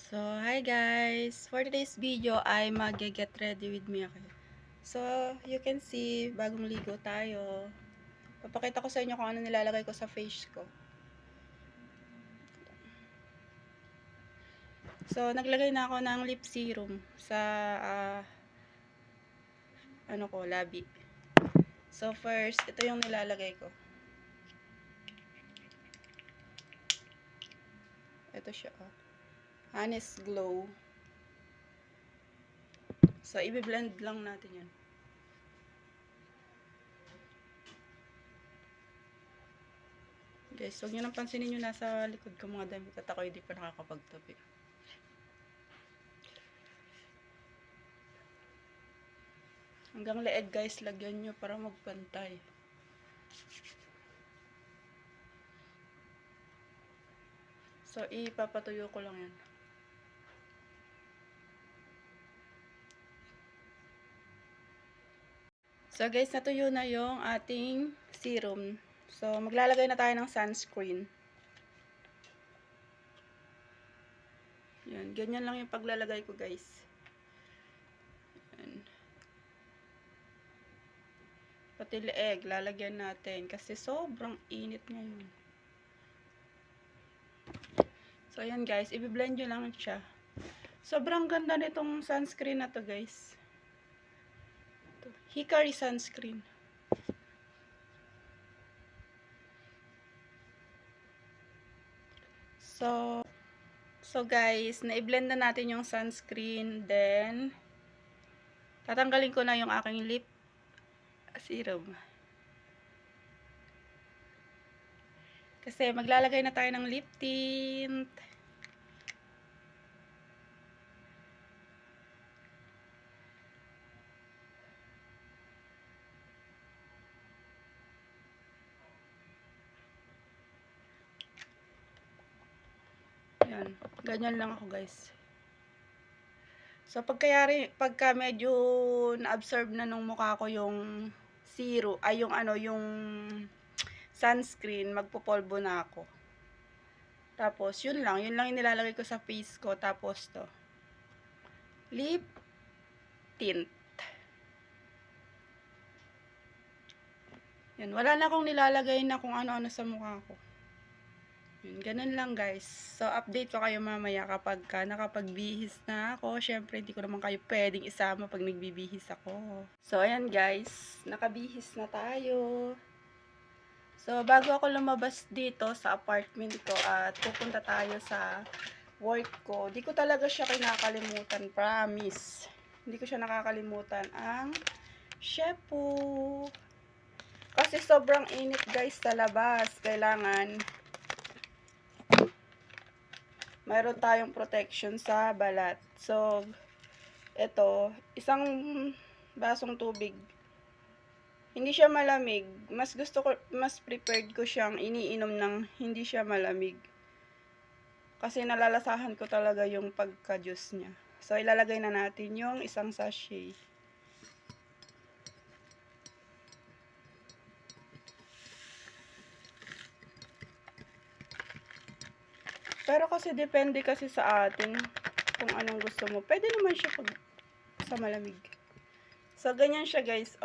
So, hi guys! For today's video ay mag-get ready with me ako. So, you can see, bagong ligo tayo. Papakita ko sa inyo kung ano nilalagay ko sa face ko. So, naglagay na ako ng lip serum sa labi. So, first, ito yung nilalagay ko. Ito siya, Honest Glow. So, i-blend lang natin yan. Guys, huwag nyo nang pansinin yung nasa likod ko mga damit at ako hindi pa nakakapagtabi. Hanggang leeg guys, lagyan nyo para magpantay. So, ipapatuyo ko lang yan. So guys, natuyo na yung ating serum. So, maglalagay na tayo ng sunscreen. Yan, ganyan lang yung paglalagay ko guys. Yan. Pati leeg, lalagyan natin kasi sobrang init ngayon. So ayan guys, i-blend nyo lang siya. Sobrang ganda nitong sunscreen na to guys. Hikari sunscreen. So guys, na-blend na natin yung sunscreen. Then, tatanggalin ko na yung aking lip serum. Kasi maglalagay na tayo ng lip tint. Yan, ganyan lang ako guys. So pagka medyo na-absorb na nung mukha ko yung yung sunscreen, magpopolvo na ako. Tapos yun lang yung nilalagay ko sa face ko. Tapos to, lip tint. Yan, wala na akong nilalagay na kung ano-ano sa mukha ko. Ganun lang guys. So, update ko kayo mamaya kapag nakapagbihis na ako. Syempre, hindi ko naman kayo pwedeng isama pag nagbibihis ako. So, ayan guys. Nakabihis na tayo. So, bago ako lumabas dito sa apartment ko at pupunta tayo sa work ko, di ko talaga siya kinakalimutan. Promise. Hindi ko siya nakakalimutan ang shampoo. Kasi sobrang init guys sa labas. Kailangan mayroon tayong protection sa balat. So, ito, isang basong tubig. Hindi siya malamig. Mas prepared ko siyang iniinom ng hindi siya malamig. Kasi nalalasahan ko talaga yung pagka-juice niya. So, ilalagay na natin yung isang sachet. Pero kasi depende kasi sa atin kung anong gusto mo. Pwede naman siya sa malamig. So, ganyan siya guys,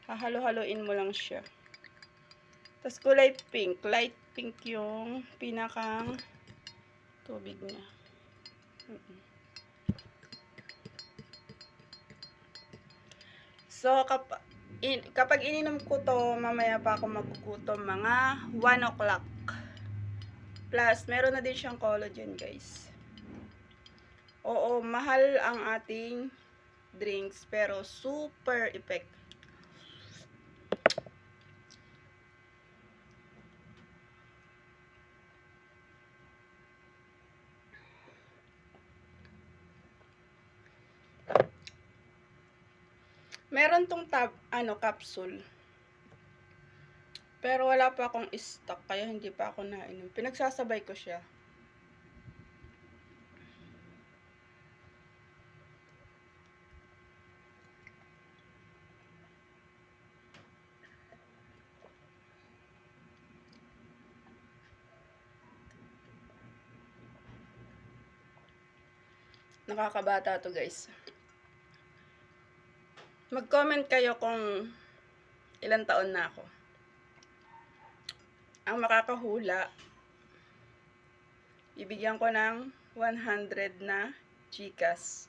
hahalo-haloin mo lang siya. Tapos kulay pink. Light pink yung pinakang tubig niya. So, kapag ininom ko to, mamaya pa ako magugutom mga 1 o'clock. Plus, meron na din siyang collagen, guys. Oo, mahal ang ating drinks, pero super effective. Meron tong capsule. Pero wala pa akong stock, kaya hindi pa ako nainom. Pinagsasabay ko siya. Nakakabata to guys. Mag-comment kayo kung ilang taon na ako. Ang makakahula, bibigyan ko ng 100 na Gcash.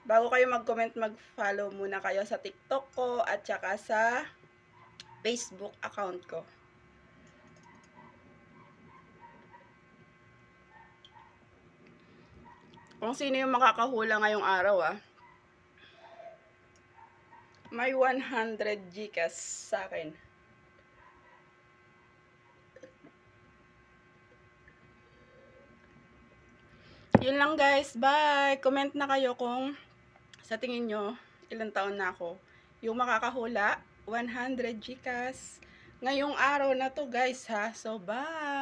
Bago kayo mag-comment, mag-follow muna kayo sa TikTok ko at saka sa Facebook account ko. Kung sino yung makakahula ngayong araw may 100 Gcash sa akin. Yun lang guys, bye! Comment na kayo kung sa tingin nyo ilang taon na ako. Yung makakahula, 100 Gcash ngayong araw na to guys ha. So bye!